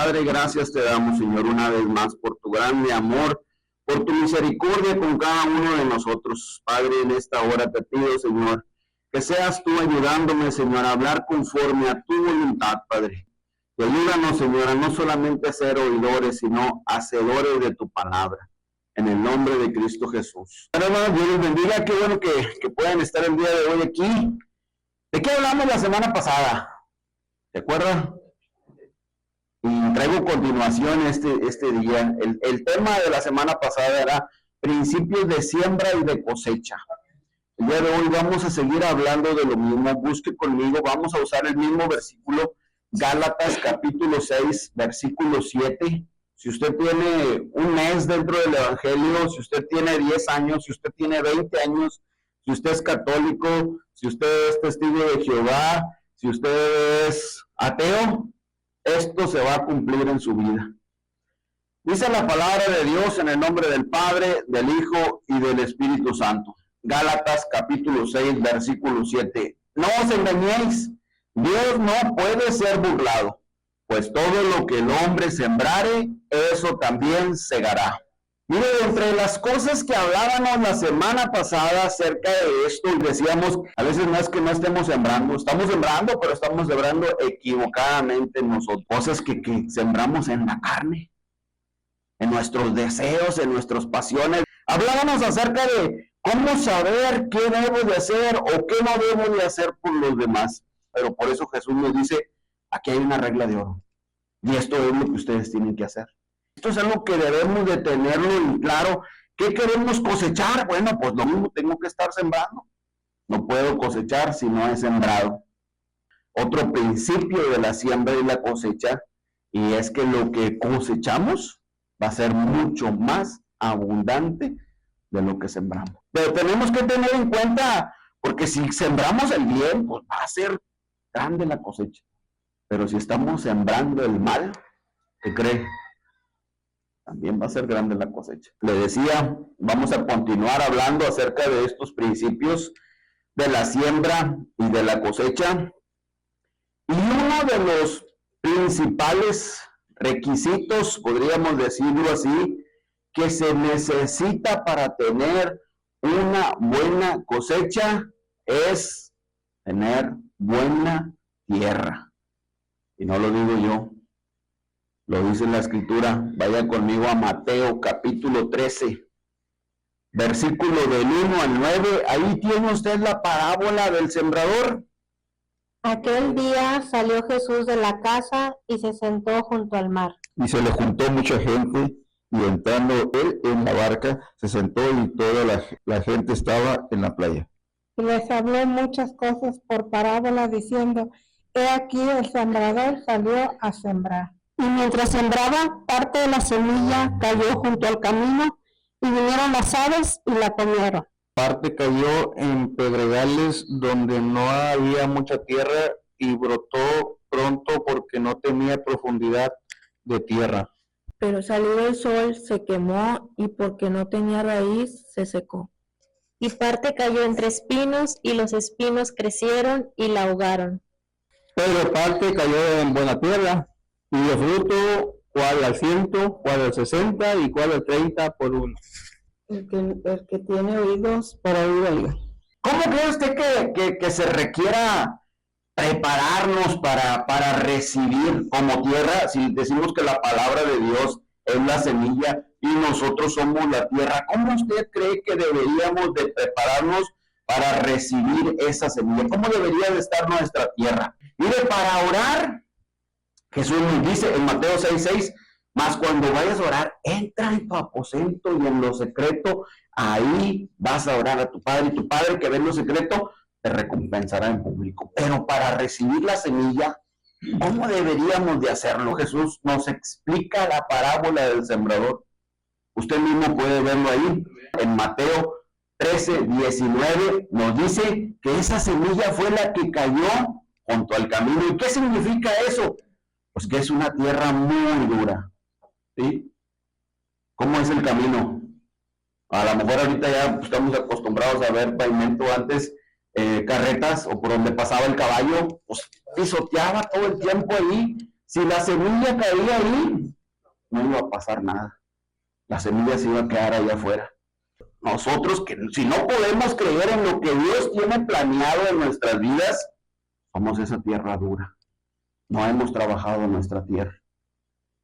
Padre, gracias te damos, Señor, una vez más por tu grande amor, por tu misericordia con cada uno de nosotros. Padre, en esta hora te pido, Señor, que seas tú ayudándome, Señor, a hablar conforme a tu voluntad, Padre. Y ayúdanos, Señor, a no solamente a ser oidores, sino hacedores de tu palabra. En el nombre de Cristo Jesús. Hermanos, Dios les bendiga. Qué bueno que puedan estar el día de hoy aquí. ¿De qué hablamos la semana pasada? ¿Se acuerdan? Y traigo continuación este día. El tema de la semana pasada era principios de siembra y de cosecha. El día de hoy vamos a seguir hablando de lo mismo. Busque conmigo, vamos a usar el mismo versículo, Gálatas capítulo 6, versículo 7. Si usted tiene un mes dentro del Evangelio, si usted tiene 10 años, si usted tiene 20 años, si usted es católico, si usted es testigo de Jehová, si usted es ateo, esto se va a cumplir en su vida. Dice la palabra de Dios en el nombre del Padre, del Hijo y del Espíritu Santo. Gálatas capítulo 6, versículo 7. No os engañéis, Dios no puede ser burlado, pues todo lo que el hombre sembrare, eso también segará. Mire, entre las cosas que hablábamos la semana pasada acerca de esto, decíamos, a veces no es que no estemos sembrando, estamos sembrando, pero estamos sembrando equivocadamente nosotros. Cosas que sembramos en la carne, en nuestros deseos, en nuestras pasiones. Hablábamos acerca de cómo saber qué debo de hacer o qué no debo de hacer por los demás. Pero por eso Jesús nos dice, aquí hay una regla de oro. Y esto es lo que ustedes tienen que hacer. Esto es algo que debemos de tenerlo en claro. ¿Qué queremos cosechar? Bueno, pues lo mismo tengo que estar sembrando. No puedo cosechar si no he sembrado. Otro principio de la siembra y la cosecha, y es que lo que cosechamos va a ser mucho más abundante de lo que sembramos. Pero tenemos que tener en cuenta, porque si sembramos el bien, pues va a ser grande la cosecha. Pero si estamos sembrando el mal, ¿qué cree? También va a ser grande la cosecha. Le decía, vamos a continuar hablando acerca de estos principios de la siembra y de la cosecha. Y uno de los principales requisitos, podríamos decirlo así, que se necesita para tener una buena cosecha es tener buena tierra. Y no lo digo yo, lo dice la Escritura. Vaya conmigo a Mateo capítulo 13, versículo del 1 al 9. Ahí tiene usted la parábola del sembrador. Aquel día salió Jesús de la casa y se sentó junto al mar. Y se le juntó mucha gente, y entrando él en la barca, se sentó y toda la gente estaba en la playa. Y les habló muchas cosas por parábola, diciendo, he aquí el sembrador salió a sembrar. Y mientras sembraba, parte de la semilla cayó junto al camino, y vinieron las aves y la comieron. Parte cayó en pedregales donde no había mucha tierra, y brotó pronto porque no tenía profundidad de tierra. Pero salió el sol, se quemó, y porque no tenía raíz, se secó. Y parte cayó entre espinos, y los espinos crecieron y la ahogaron. Pero parte cayó en buena tierra, y dio fruto, cuál al 100, cuál al 60 y cuál al 30 por uno. El que tiene oídos para oír, oiga. ¿Cómo cree usted que se requiera prepararnos para recibir como tierra? Si decimos que la palabra de Dios es la semilla y nosotros somos la tierra, ¿cómo usted cree que deberíamos de prepararnos para recibir esa semilla? ¿Cómo debería de estar nuestra tierra? Mire, para orar, Jesús nos dice en Mateo 6:6, mas cuando vayas a orar, entra en tu aposento y en lo secreto, ahí vas a orar a tu Padre, y tu Padre que ve en lo secreto te recompensará en público. Pero para recibir la semilla, ¿cómo deberíamos de hacerlo? Jesús nos explica la parábola del sembrador. Usted mismo puede verlo ahí, en Mateo 13:19, nos dice que esa semilla fue la que cayó junto al camino. ¿Y qué significa eso? Pues que es una tierra muy dura, ¿sí? ¿Cómo es el camino? A lo mejor ahorita ya estamos acostumbrados a ver pavimento, antes carretas o por donde pasaba el caballo, pues pisoteaba todo el tiempo ahí, Si la semilla caía ahí, no iba a pasar nada. La semilla se iba a quedar allá afuera. Nosotros, que si no podemos creer en lo que Dios tiene planeado en nuestras vidas, somos esa tierra dura. No hemos trabajado en nuestra tierra.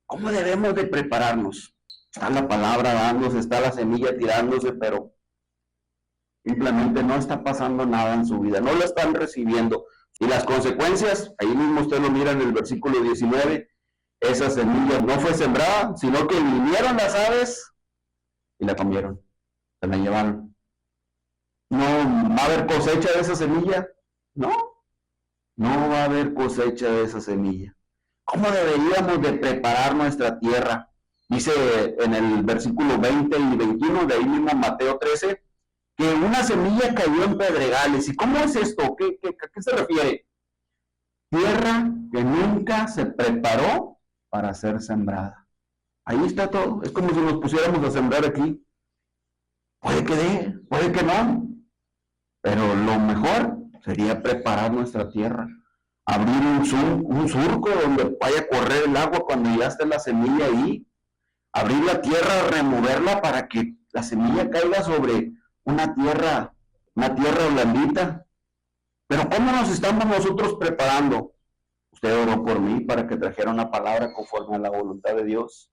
¿Cómo debemos de prepararnos? Está la palabra dándose, está la semilla tirándose, pero simplemente no está pasando nada en su vida, no lo están recibiendo. Y las consecuencias, ahí mismo usted lo mira en el versículo 19, esa semilla no fue sembrada, sino que vinieron las aves y la comieron, se la llevaron. ¿No va a haber cosecha de esa semilla? No va a haber cosecha de esa semilla. ¿Cómo deberíamos de preparar nuestra tierra? Dice en el versículo 20 y 21, de ahí mismo Mateo 13, que una semilla cayó en pedregales. ¿Y cómo es esto? ¿A qué se refiere? Tierra que nunca se preparó para ser sembrada. Ahí está todo. Es como si nos pusiéramos a sembrar aquí. Puede que dé, puede que no. Pero lo mejor sería preparar nuestra tierra. Abrir un surco donde vaya a correr el agua cuando ya esté la semilla ahí. Abrir la tierra, removerla para que la semilla caiga sobre una tierra blandita. Pero ¿cómo nos estamos nosotros preparando? Usted oró por mí para que trajera una palabra conforme a la voluntad de Dios.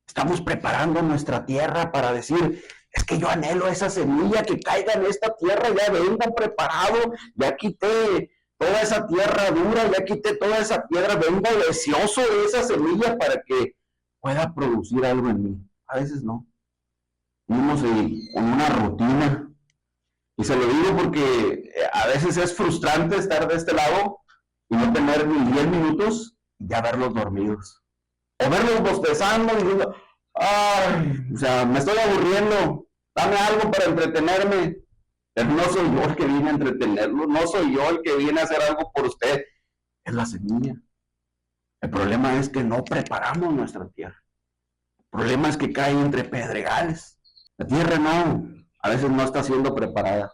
Estamos preparando nuestra tierra para decir, es que yo anhelo esa semilla que caiga en esta tierra, ya vengo preparado, ya quité toda esa tierra dura, ya quité toda esa piedra, vengo deseoso de esa semilla para que pueda producir algo en mí. A veces no. Vivimos con una rutina. Y se lo digo porque a veces es frustrante estar de este lado y no tener ni 10 minutos y ya verlos dormidos. O verlos bostezando diciendo, ay, o sea, me estoy aburriendo, dame algo para entretenerme. Pero no soy yo el que viene a entretenerlo, no soy yo el que viene a hacer algo por usted. Es la semilla. El problema es que no preparamos nuestra tierra. El problema es que cae entre pedregales. La tierra a veces no está siendo preparada.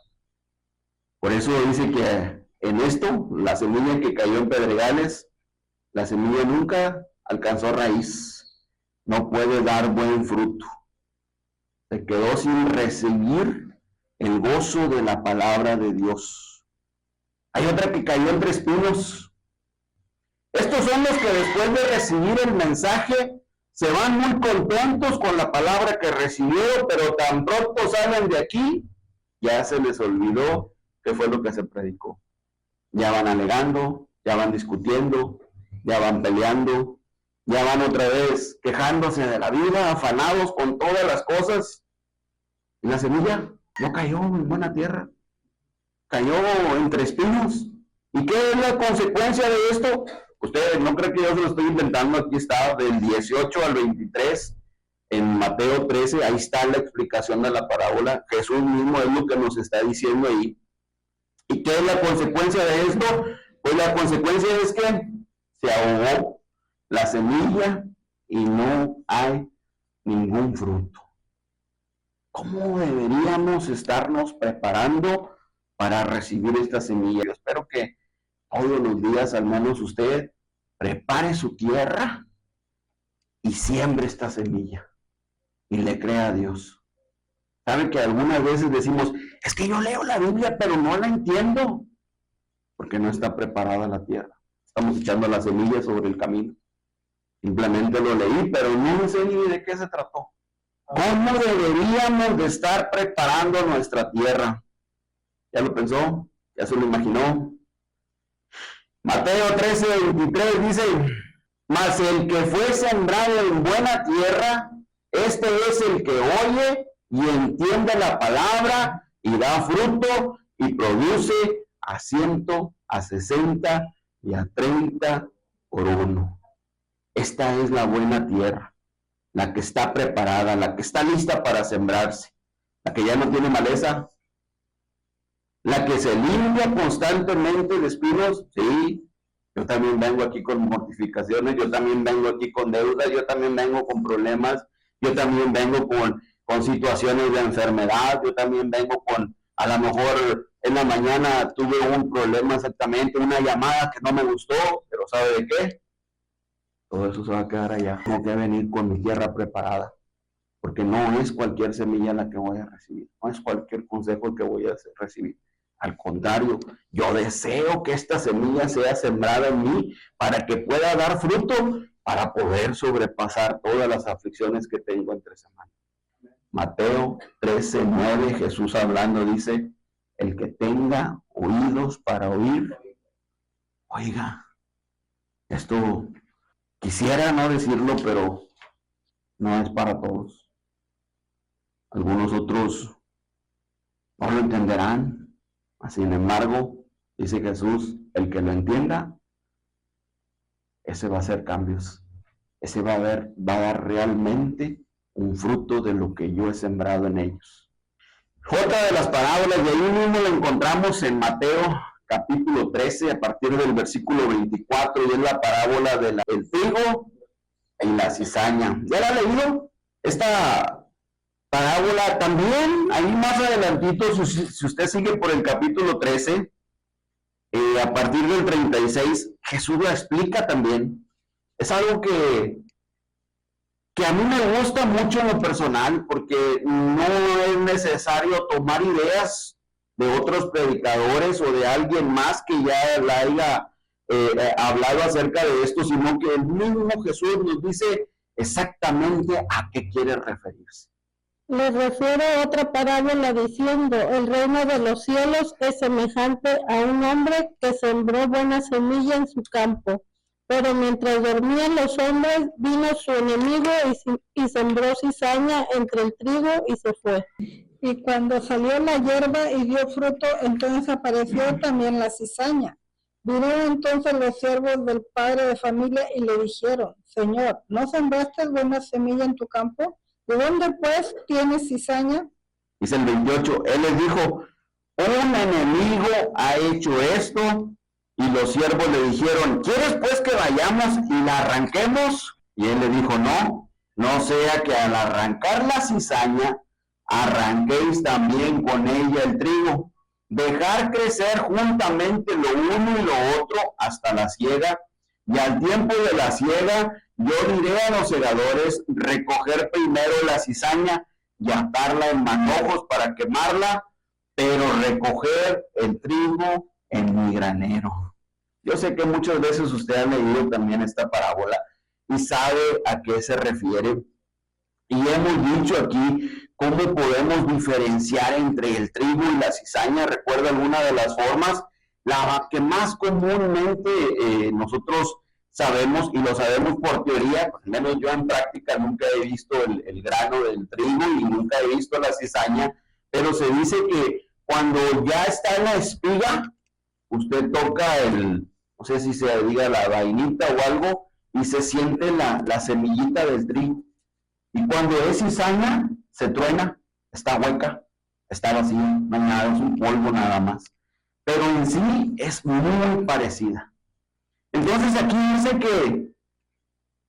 Por eso dice que en esto, la semilla que cayó en pedregales, la semilla nunca alcanzó raíz. No puede dar buen fruto. Se quedó sin recibir el gozo de la palabra de Dios. Hay otra que cayó entre espinos. Estos son los que después de recibir el mensaje se van muy contentos con la palabra que recibieron, pero tan pronto salen de aquí, ya se les olvidó qué fue lo que se predicó. Ya van alegando, ya van discutiendo, ya van peleando, ya van otra vez quejándose de la vida, afanados con todas las cosas. Y la semilla no cayó en buena tierra, cayó entre espinos. ¿Y qué es la consecuencia de esto? Ustedes no creen que yo se lo estoy inventando, aquí está del 18 al 23, en Mateo 13, ahí está la explicación de la parábola. Jesús mismo es lo que nos está diciendo ahí. ¿Y qué es la consecuencia de esto? Pues la consecuencia es que se ahogó la semilla y no hay ningún fruto. ¿Cómo deberíamos estarnos preparando para recibir esta semilla? Yo espero que todos los días, al menos usted, prepare su tierra y siembre esta semilla y le crea a Dios. ¿Sabe que algunas veces decimos, es que yo leo la Biblia pero no la entiendo? Porque no está preparada la tierra. Estamos echando la semilla sobre el camino. Simplemente lo leí, pero no sé ni de qué se trató. ¿Cómo deberíamos de estar preparando nuestra tierra? ¿Ya lo pensó? ¿Ya se lo imaginó? Mateo 13, 23 dice, mas el que fue sembrado en buena tierra, este es el que oye y entiende la palabra y da fruto y produce a 100, a 60 y a 30 por uno. Esta es la buena tierra, la que está preparada, la que está lista para sembrarse, la que ya no tiene maleza, la que se limpia constantemente de espinos. Sí, yo también vengo aquí con mortificaciones, yo también vengo aquí con deudas, yo también vengo con problemas, yo también vengo con situaciones de enfermedad, yo también vengo con, a lo mejor en la mañana tuve un problema exactamente, una llamada que no me gustó, pero ¿sabe de qué? todo eso se va a quedar allá. Tengo que venir con mi tierra preparada, porque no es cualquier semilla la que voy a recibir, no es cualquier consejo el que voy a recibir. Al contrario, yo deseo que esta semilla sea sembrada en mí para que pueda dar fruto, para poder sobrepasar todas las aflicciones que tengo entre semana. Mateo 13:9, Jesús hablando dice, el que tenga oídos para oír, oiga. Esto quisiera no decirlo, pero no es para todos. Algunos otros no lo entenderán. Sin embargo, dice Jesús, el que lo entienda, ese va a hacer cambios. Ese va a dar realmente un fruto de lo que yo he sembrado en ellos. Otra de las parábolas, de ahí mismo lo encontramos en Mateo capítulo 13, a partir del versículo 24, y es la parábola del trigo y la cizaña. ¿Ya la ha leído? Esta parábola también, ahí más adelantito, si usted sigue por el capítulo 13, a partir del 36, Jesús la explica también. Es algo que a mí me gusta mucho en lo personal, porque no es necesario tomar ideas de otros predicadores o de alguien más que ya la haya hablado acerca de esto, sino que el mismo Jesús nos dice exactamente a qué quiere referirse. Le refiere otra parábola diciendo, el reino de los cielos es semejante a un hombre que sembró buena semilla en su campo. Pero mientras dormían los hombres, vino su enemigo y sembró cizaña entre el trigo y se fue. Y cuando salió la hierba y dio fruto, entonces apareció también la cizaña. Vinieron entonces los siervos del padre de familia y le dijeron, Señor, ¿no sembraste buena semilla en tu campo? ¿De dónde pues tienes cizaña? Dice el 28, él les dijo, un enemigo ha hecho esto. Y los siervos le dijeron, ¿quieres pues que vayamos y la arranquemos? Y él le dijo, no sea que al arrancar la cizaña, arranquéis también con ella el trigo. Dejar crecer juntamente lo uno y lo otro hasta la siega. Y al tiempo de la siega, yo diré a los segadores, recoger primero la cizaña y atarla en manojos para quemarla, pero recoger el trigo en mi granero. Yo sé que muchas veces usted ha leído también esta parábola y sabe a qué se refiere. Y hemos dicho aquí cómo podemos diferenciar entre el trigo y la cizaña. Recuerda alguna de las formas, la que más comúnmente nosotros sabemos, y lo sabemos por teoría, al menos yo en práctica nunca he visto el grano del trigo y nunca he visto la cizaña, pero se dice que cuando ya está en la espiga, usted toca no sé si se diga la vainita o algo, y se siente la semillita del trigo. Y cuando es cizaña, se truena, está hueca, está vacía, no hay nada, es un polvo nada más. Pero en sí es muy parecida. Entonces aquí dice que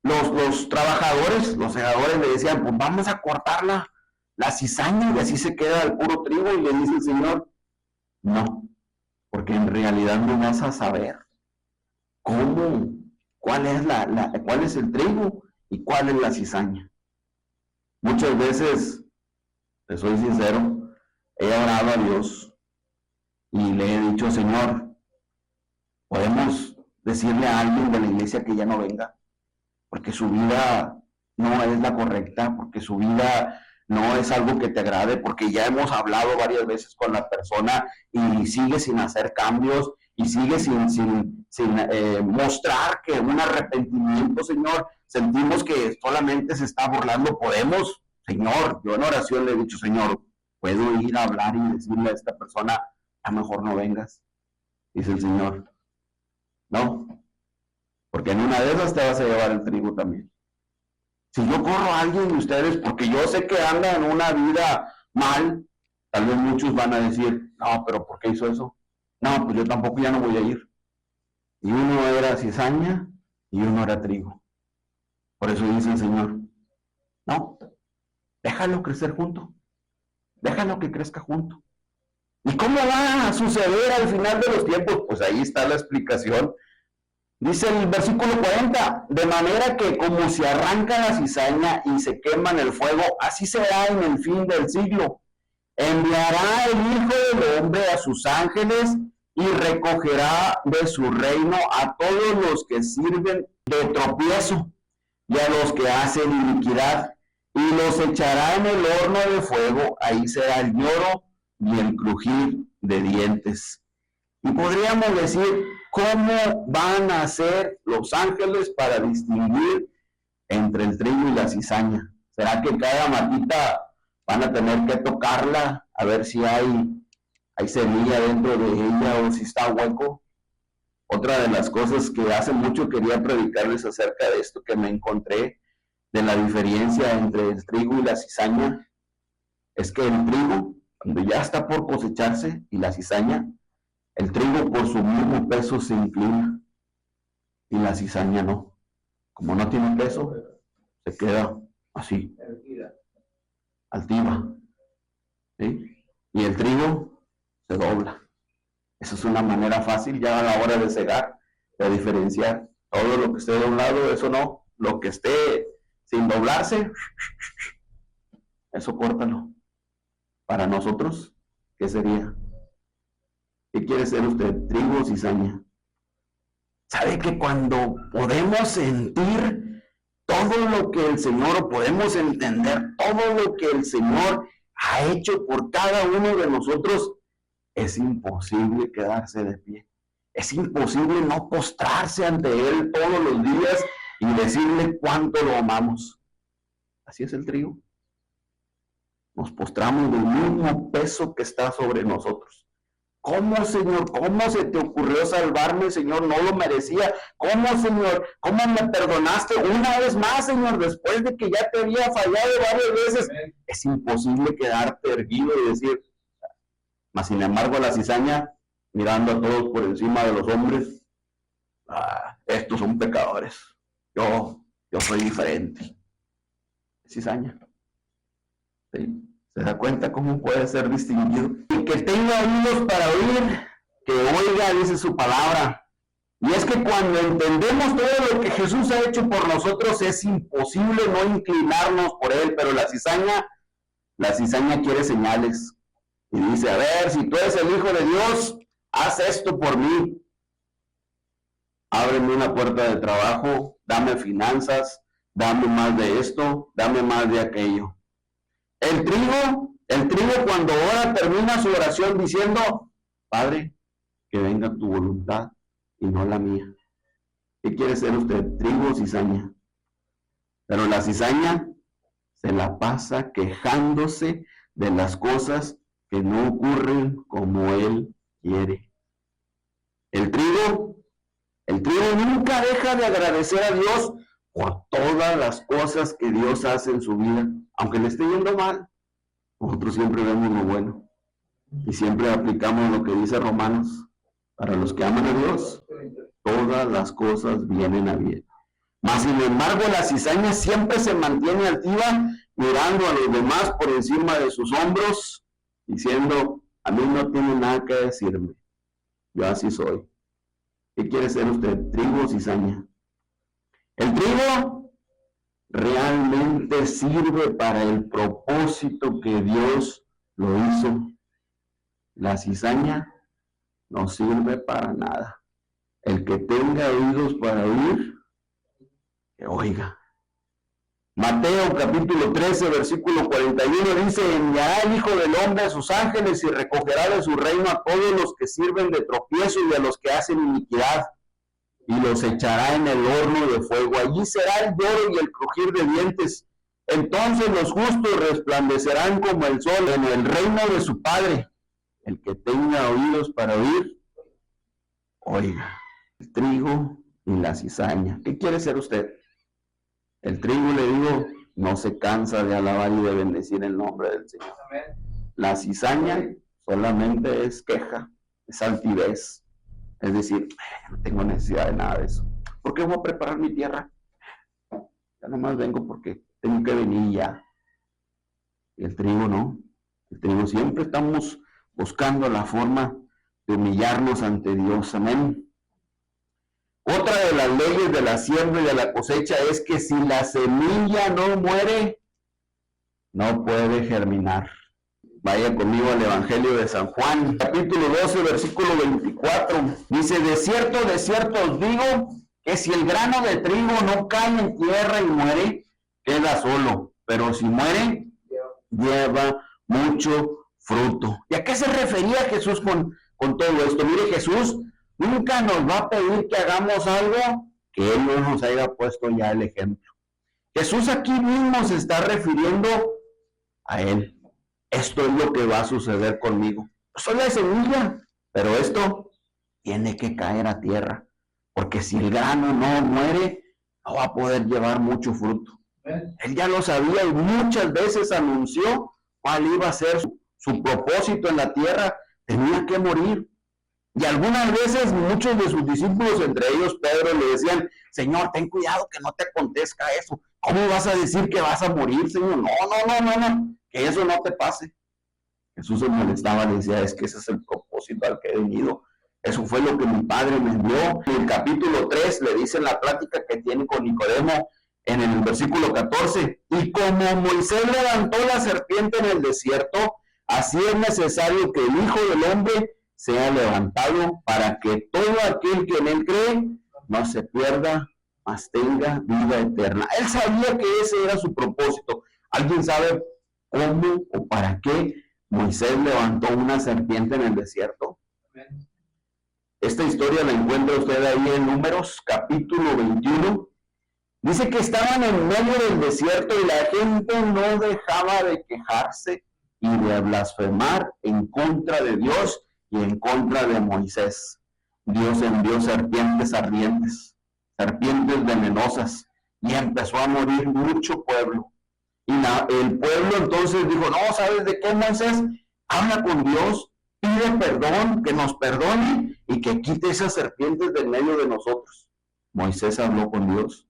los trabajadores, los segadores le decían, pues vamos a cortar la cizaña y así se queda el puro trigo, y le dice el Señor, no, porque en realidad no vas a saber cuál es el trigo y cuál es la cizaña. Muchas veces, te soy sincero, he orado a Dios y le he dicho, Señor, ¿podemos decirle a alguien de la iglesia que ya no venga? Porque su vida no es la correcta, porque su vida no es algo que te agrade, porque ya hemos hablado varias veces con la persona y sigue sin hacer cambios y sigue sin mostrar que un arrepentimiento, Señor, sentimos que solamente se está burlando. Podemos, Señor, yo en oración le he dicho, Señor, puedo ir a hablar y decirle a esta persona, a lo mejor no vengas. Dice el Señor, no, porque en una de esas te vas a llevar el trigo también. Si yo corro a alguien de ustedes, porque yo sé que anda en una vida mal, tal vez muchos van a decir, no, pero ¿por qué hizo eso? No, pues yo tampoco ya no voy a ir. Y uno era cizaña y uno era trigo. Por eso dice el Señor, no, déjalo crecer junto, déjalo que crezca junto. ¿Y cómo va a suceder al final de los tiempos? Pues ahí está la explicación. Dice el versículo 40, de manera que como se arranca la cizaña y se quema en el fuego, así será en el fin del siglo. Enviará el Hijo del Hombre a sus ángeles y recogerá de su reino a todos los que sirven de tropiezo y a los que hacen iniquidad, y los echará en el horno de fuego. Ahí será el lloro y el crujir de dientes. Y podríamos decir, ¿cómo van a hacer los ángeles para distinguir entre el trigo y la cizaña? ¿Será que cada matita van a tener que tocarla a ver si hay semilla dentro de ella o si está hueco? Otra de las cosas que hace mucho quería predicarles acerca de esto, que me encontré de la diferencia entre el trigo y la cizaña, es que el trigo, cuando ya está por cosecharse, y la cizaña, el trigo por su mismo peso se inclina y la cizaña no. Como no tiene peso, se queda así, altiva. ¿Sí? Y el trigo se dobla. Esa es una manera fácil ya a la hora de cegar, de diferenciar. Todo lo que esté doblado, eso no. Lo que esté sin doblarse, eso córtalo. Para nosotros, ¿qué sería? ¿Qué quiere ser usted? ¿Trigo o cizaña? ¿Sabe que cuando podemos sentir todo lo que el Señor, o podemos entender todo lo que el Señor ha hecho por cada uno de nosotros, es imposible quedarse de pie? Es imposible no postrarse ante Él todos los días y decirle cuánto lo amamos. Así es el trigo. Nos postramos del mismo peso que está sobre nosotros. ¿Cómo, Señor? ¿Cómo se te ocurrió salvarme, Señor? No lo merecía. ¿Cómo, Señor? ¿Cómo me perdonaste una vez más, Señor, después de que ya te había fallado varias veces? Es imposible quedarte erguido y decir, mas sin embargo la cizaña, mirando a todos por encima de los hombres, estos son pecadores. Yo soy diferente. Cizaña. ¿Sí? ¿Se da cuenta cómo puede ser distinguido? Y que tenga oídos para oír, que oiga, dice su palabra. Y es que cuando entendemos todo lo que Jesús ha hecho por nosotros, es imposible no inclinarnos por Él. Pero la cizaña quiere señales. Y dice, a ver, si tú eres el Hijo de Dios, haz esto por mí. Ábreme una puerta de trabajo, dame finanzas, dame más de esto, dame más de aquello. El trigo cuando ora termina su oración diciendo, Padre, que venga tu voluntad y no la mía. ¿Qué quiere ser usted? ¿Trigo o cizaña? Pero la cizaña se la pasa quejándose de las cosas que no ocurren como Él quiere. El trigo nunca deja de agradecer a Dios por todas las cosas que Dios hace en su vida, aunque le esté yendo mal. Nosotros siempre vemos lo bueno y siempre aplicamos lo que dice Romanos: para los que aman a Dios, todas las cosas vienen a bien. Mas sin embargo, la cizaña siempre se mantiene altiva, mirando a los demás por encima de sus hombros, diciendo, a mí no tiene nada que decirme, yo así soy. ¿Qué quiere ser usted, trigo o cizaña? El trigo realmente sirve para el propósito que Dios lo hizo. La cizaña no sirve para nada. El que tenga oídos para oír, que oiga. Mateo capítulo 13, versículo 41 dice, enviará el Hijo del Hombre a sus ángeles y recogerá de su reino a todos los que sirven de tropiezo y a los que hacen iniquidad, y los echará en el horno de fuego. Allí será el lloro y el crujir de dientes. Entonces los justos resplandecerán como el sol en el reino de su Padre. El que tenga oídos para oír, oiga. El trigo y la cizaña. ¿Qué quiere ser usted? El trigo, le digo, no se cansa de alabar y de bendecir el nombre del Señor. La cizaña solamente es queja, es altivez. Es decir, no tengo necesidad de nada de eso. ¿Por qué voy a preparar mi tierra? Ya nomás vengo porque tengo que venir ya. Y el trigo no. El trigo siempre estamos buscando la forma de humillarnos ante Dios. Amén. Otra de las leyes de la siembra y de la cosecha es que si la semilla no muere, no puede germinar. Vaya conmigo al Evangelio de San Juan, capítulo 12, versículo 24. Dice, de cierto os digo, que si el grano de trigo no cae en tierra y muere, queda solo. Pero si muere, lleva mucho fruto. ¿Y a qué se refería Jesús con todo esto? Mire, Jesús nunca nos va a pedir que hagamos algo que Él no nos haya puesto ya el ejemplo. Jesús aquí mismo se está refiriendo a Él. Esto es lo que va a suceder conmigo. Soy la semilla, pero esto tiene que caer a tierra, porque si el grano no muere, no va a poder llevar mucho fruto. Él ya lo sabía y muchas veces anunció cuál iba a ser su propósito en la tierra. Tenía que morir. Y algunas veces muchos de sus discípulos, entre ellos Pedro, le decían, Señor, ten cuidado que no te acontezca eso. ¿Cómo vas a decir que vas a morir, Señor? No, que eso no te pase. Jesús se molestaba, le decía, es que ese es el propósito al que he venido. Eso fue lo que mi Padre me envió. En el capítulo 3 le dice la plática que tiene con Nicodemo en el versículo 14. Y como Moisés levantó la serpiente en el desierto, así es necesario que el Hijo del Hombre sea levantado para que todo aquel que en él cree no se pierda, mas tenga vida eterna. Él sabía que ese era su propósito. ¿Alguien sabe cómo o para qué Moisés levantó una serpiente en el desierto? Esta historia la encuentra usted ahí en Números, capítulo 21. Dice que estaban en medio del desierto y la gente no dejaba de quejarse y de blasfemar en contra de Dios y en contra de Moisés. Dios envió serpientes ardientes, serpientes venenosas, y empezó a morir mucho pueblo. Y el pueblo entonces dijo, no, ¿sabes de qué, Moisés? Habla con Dios, pide perdón, que nos perdone y que quite esas serpientes del medio de nosotros. Moisés habló con Dios.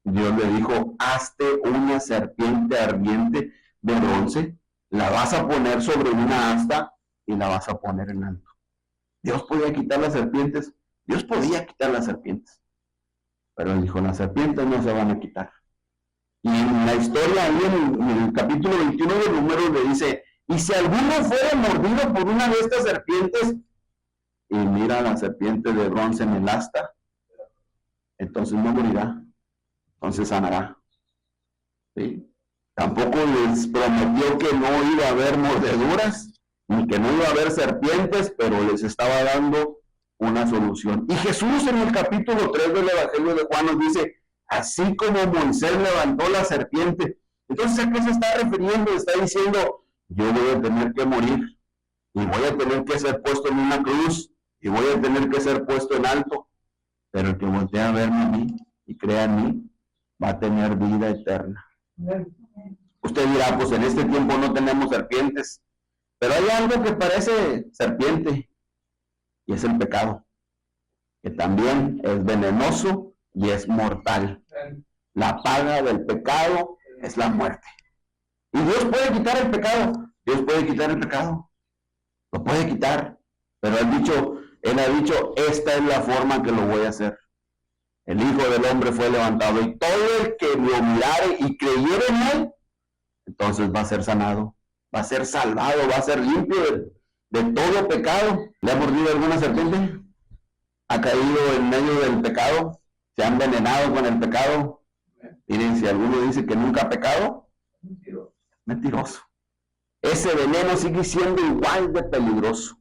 Dios le dijo, hazte una serpiente ardiente de bronce, la vas a poner sobre una asta y la vas a poner en alto. Dios podía quitar las serpientes, pero él dijo, las serpientes no se van a quitar. Y en la historia, ahí en el capítulo 21 de Números le dice, y si alguno fuera mordido por una de estas serpientes, y mira la serpiente de bronce en el asta, entonces no morirá, entonces sanará. ¿Sí? Tampoco les prometió que no iba a haber mordeduras, ni que no iba a haber serpientes, pero les estaba dando una solución. Y Jesús en el capítulo 3 del Evangelio de Juan nos dice, así como Moisés levantó la serpiente. Entonces, ¿a qué se está refiriendo? Está diciendo, yo voy a tener que morir, y voy a tener que ser puesto en una cruz, y voy a tener que ser puesto en alto, pero el que voltee a verme a mí y crea en mí, va a tener vida eterna. Usted dirá, pues en este tiempo no tenemos serpientes, pero hay algo que parece serpiente, y es el pecado, que también es venenoso y es mortal. La paga del pecado es la muerte. Y Dios puede quitar el pecado, lo puede quitar, pero Él ha dicho, esta es la forma que lo voy a hacer. El Hijo del Hombre fue levantado, y todo el que lo mirare y creyere en Él, entonces va a ser sanado, va a ser salvado, va a ser limpio de todo pecado. ¿Le ha mordido alguna serpiente? ¿Ha caído en medio del pecado? ¿Se ha envenenado con el pecado? Miren, si alguno dice que nunca ha pecado, mentiroso. Ese veneno sigue siendo igual de peligroso.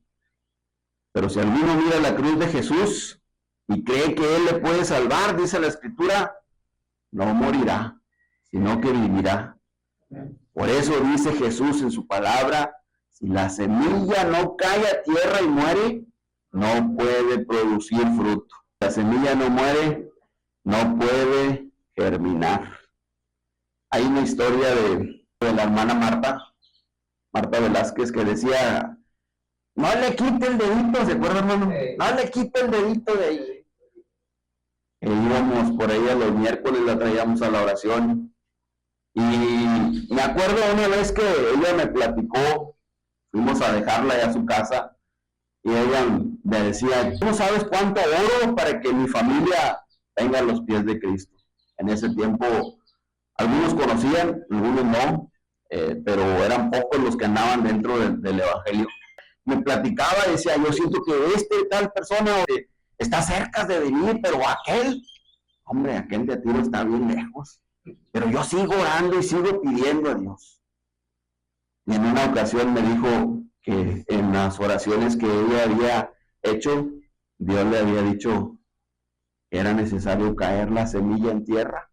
Pero si alguno mira la cruz de Jesús y cree que Él le puede salvar, dice la Escritura, no morirá, sino que vivirá. Por eso dice Jesús en su palabra, si la semilla no cae a tierra y muere, no puede producir fruto. La semilla no muere, no puede germinar. Hay una historia de la hermana Marta Velázquez, que decía, no le quite el dedito, ¿se acuerdan, hermano? No le quite el dedito de ahí. E íbamos por ella los miércoles, la traíamos a la oración. Y me acuerdo una vez que ella me platicó, fuimos a dejarla ya a su casa, Y ella me decía, ¿tú no sabes cuánto oro para que mi familia venga a los pies de Cristo? En ese tiempo, algunos conocían, algunos no, pero eran pocos los que andaban dentro del Evangelio. Me platicaba y decía, yo siento que tal persona está cerca de venir, pero hombre, aquel de Tiro está bien lejos. Pero yo sigo orando y sigo pidiendo a Dios. Y en una ocasión me dijo que en las oraciones que ella había hecho, Dios le había dicho que era necesario caer la semilla en tierra,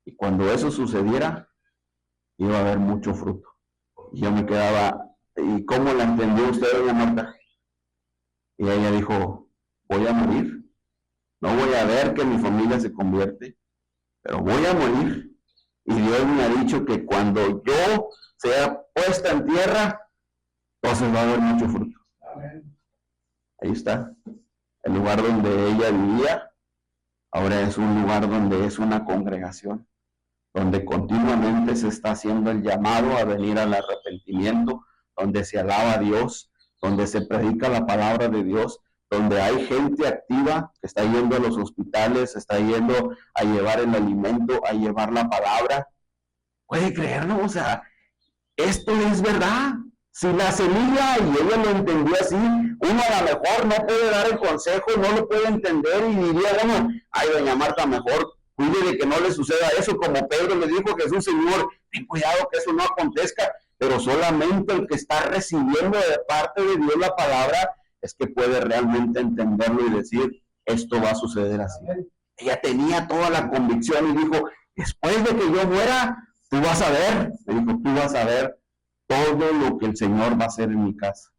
y cuando eso sucediera, iba a haber mucho fruto. Y yo me quedaba, ¿y cómo la entendió usted, doña Marta? Y ella dijo, voy a morir. No voy a ver que mi familia se convierte, pero voy a morir. Y Dios me ha dicho que cuando yo sea puesta en tierra, entonces va a haber mucho fruto. Amén. Ahí está. El lugar donde ella vivía, ahora es un lugar donde es una congregación, donde continuamente se está haciendo el llamado a venir al arrepentimiento, donde se alaba a Dios, donde se predica la palabra de Dios, donde hay gente activa que está yendo a los hospitales, está yendo a llevar el alimento, a llevar la palabra. ¿Puede creerlo? O sea, esto es verdad. Si la semilla, y ella lo entendió así, uno a lo mejor no puede dar el consejo, no lo puede entender y diría, bueno, ay, doña Marta, mejor cuide de que no le suceda eso, como Pedro le dijo a Jesús, Señor, ten cuidado que eso no acontezca, pero solamente el que está recibiendo de parte de Dios la palabra es que puede realmente entenderlo y decir, esto va a suceder así. Ella tenía toda la convicción y dijo, después de que yo muera, tú vas a ver, le dijo, tú vas a ver todo lo que el Señor va a hacer en mi casa.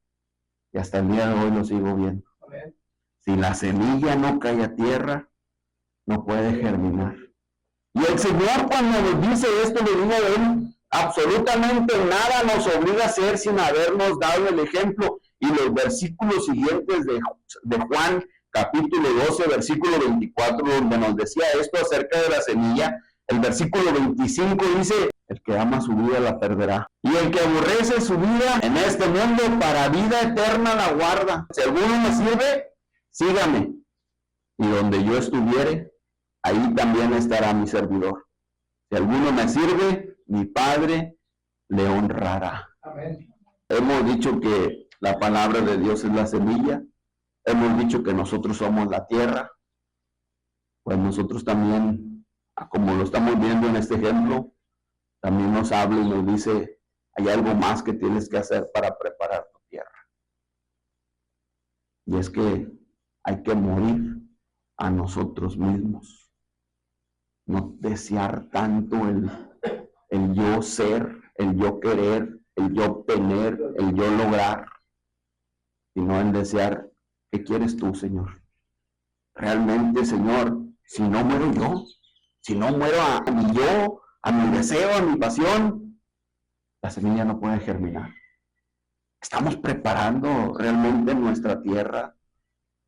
Y hasta el día de hoy lo sigo viendo. Si la semilla no cae a tierra, no puede germinar. Y el Señor, cuando nos dice esto, le digo a él, absolutamente nada nos obliga a hacer sin habernos dado el ejemplo. Y los versículos siguientes de Juan, capítulo 12, versículo 24, donde nos decía esto acerca de la semilla, el versículo 25 dice, el que ama su vida la perderá. Y el que aborrece su vida en este mundo, para vida eterna la guarda. Si alguno me sirve, sígame. Y donde yo estuviere, ahí también estará mi servidor. Si alguno me sirve, mi Padre le honrará. Amén. Hemos dicho que la palabra de Dios es la semilla. Hemos dicho que nosotros somos la tierra. Pues nosotros también, como lo estamos viendo en este ejemplo, también nos habla y nos dice, hay algo más que tienes que hacer para preparar tu tierra. Y es que hay que morir a nosotros mismos. No desear tanto el yo ser, el yo querer, el yo obtener, el yo lograr, sino el desear, ¿qué quieres tú, Señor? Realmente, Señor, si no muero yo, si no muero a mi yo, a mi deseo, a mi pasión, la semilla no puede germinar. Estamos preparando realmente nuestra tierra,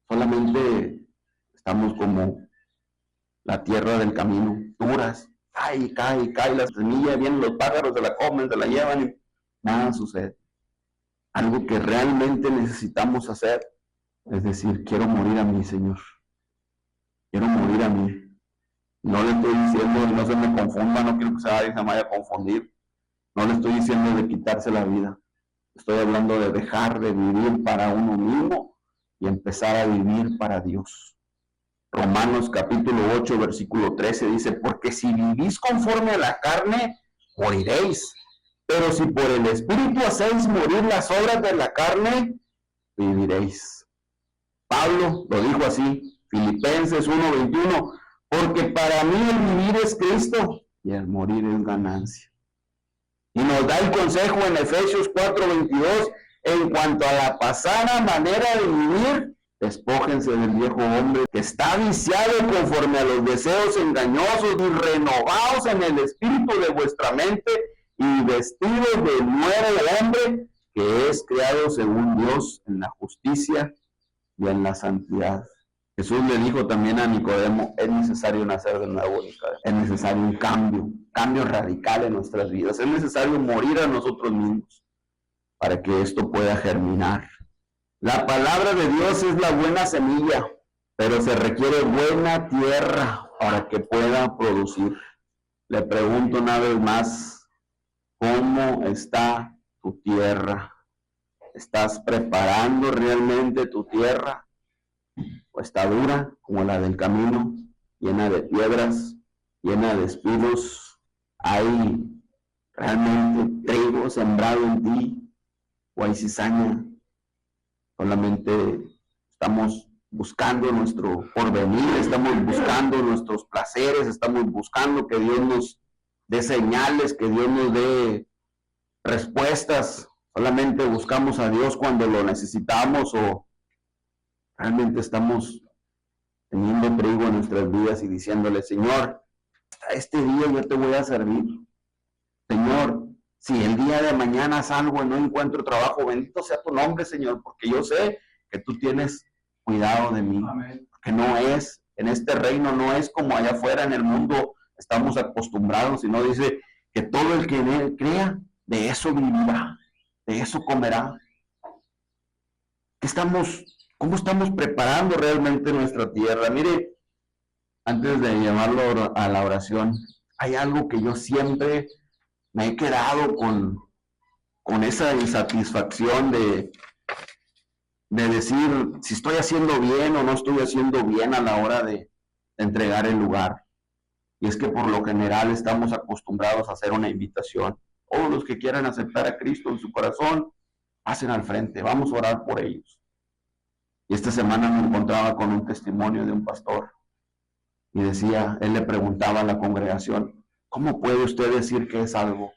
solamente estamos como la tierra del camino, duras, cae la semilla, vienen los pájaros, se la comen, se la llevan y nada sucede. Algo que realmente necesitamos hacer es decir, quiero morir a mí, Señor. Quiero morir a mí. No le estoy diciendo, no se me confunda, no quiero que nadie se me vaya a confundir. No le estoy diciendo de quitarse la vida. Estoy hablando de dejar de vivir para uno mismo y empezar a vivir para Dios. Romanos capítulo 8, versículo 13 dice, porque si vivís conforme a la carne, moriréis. Pero si por el Espíritu hacéis morir las obras de la carne, viviréis. Pablo lo dijo así, Filipenses 1:21, porque para mí el vivir es Cristo y el morir es ganancia. Y nos da el consejo en Efesios 4:22, en cuanto a la pasada manera de vivir, despójense del viejo hombre que está viciado conforme a los deseos engañosos y renovados en el espíritu de vuestra mente y vestidos del nuevo hombre que es creado según Dios en la justicia y en la santidad. Jesús le dijo también a Nicodemo, es necesario nacer de nuevo, es necesario un cambio radical en nuestras vidas, es necesario morir a nosotros mismos para que esto pueda germinar. La palabra de Dios es la buena semilla, pero se requiere buena tierra para que pueda producir. Le pregunto una vez más, ¿cómo está tu tierra? ¿Estás preparando realmente tu tierra? ¿O está dura como la del camino, llena de piedras, llena de espinos? ¿Hay realmente trigo sembrado en ti? ¿O hay cizaña? Solamente estamos buscando nuestro porvenir, estamos buscando nuestros placeres, estamos buscando que Dios nos dé señales, que Dios nos dé respuestas. Solamente buscamos a Dios cuando lo necesitamos, o realmente estamos teniendo trigo en nuestras vidas y diciéndole: Señor, hasta este día yo te voy a servir. Señor, si el día de mañana salgo y no encuentro trabajo, bendito sea tu nombre, Señor, porque yo sé que tú tienes cuidado de mí. Amén. Que no es, en este reino no es como allá afuera en el mundo estamos acostumbrados, sino dice que todo el que en él crea, de eso vivirá, de eso comerá. ¿Cómo estamos preparando realmente nuestra tierra? Mire, antes de llevarlo a la oración, hay algo que yo siempre me he quedado con esa insatisfacción de decir si estoy haciendo bien o no estoy haciendo bien a la hora de entregar el lugar. Y es que por lo general estamos acostumbrados a hacer una invitación. Todos los que quieran aceptar a Cristo en su corazón, pasen al frente, vamos a orar por ellos. Y esta semana me encontraba con un testimonio de un pastor y decía, él le preguntaba a la congregación: ¿cómo puede usted decir que es algo?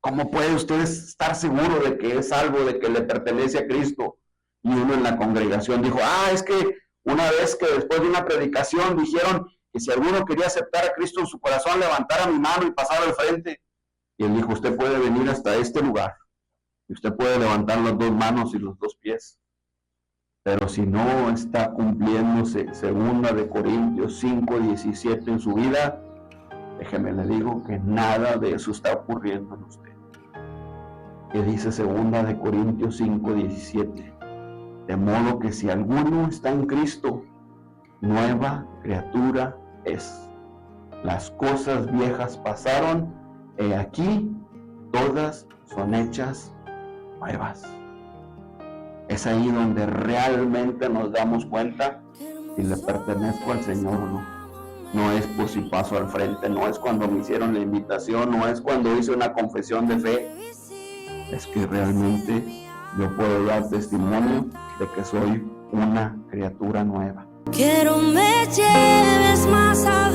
¿Cómo puede usted estar seguro de que es algo, de que le pertenece a Cristo? Y uno en la congregación dijo: es que una vez que después de una predicación dijeron que si alguno quería aceptar a Cristo en su corazón, levantara mi mano y pasara al frente. Y él dijo: usted puede venir hasta este lugar y usted puede levantar las dos manos y los dos pies. Pero si no está cumpliéndose 2 Corintios 5:17 en su vida, déjeme le digo que nada de eso está ocurriendo en usted. Que dice 2 Corintios 5:17, de modo que si alguno está en Cristo, nueva criatura es. Las cosas viejas pasaron, he aquí, todas son hechas nuevas. Es ahí donde realmente nos damos cuenta si le pertenezco al Señor o no. No es por si paso al frente, no es cuando me hicieron la invitación, no es cuando hice una confesión de fe. Es que realmente yo puedo dar testimonio de que soy una criatura nueva. Quiero me lleves más allá.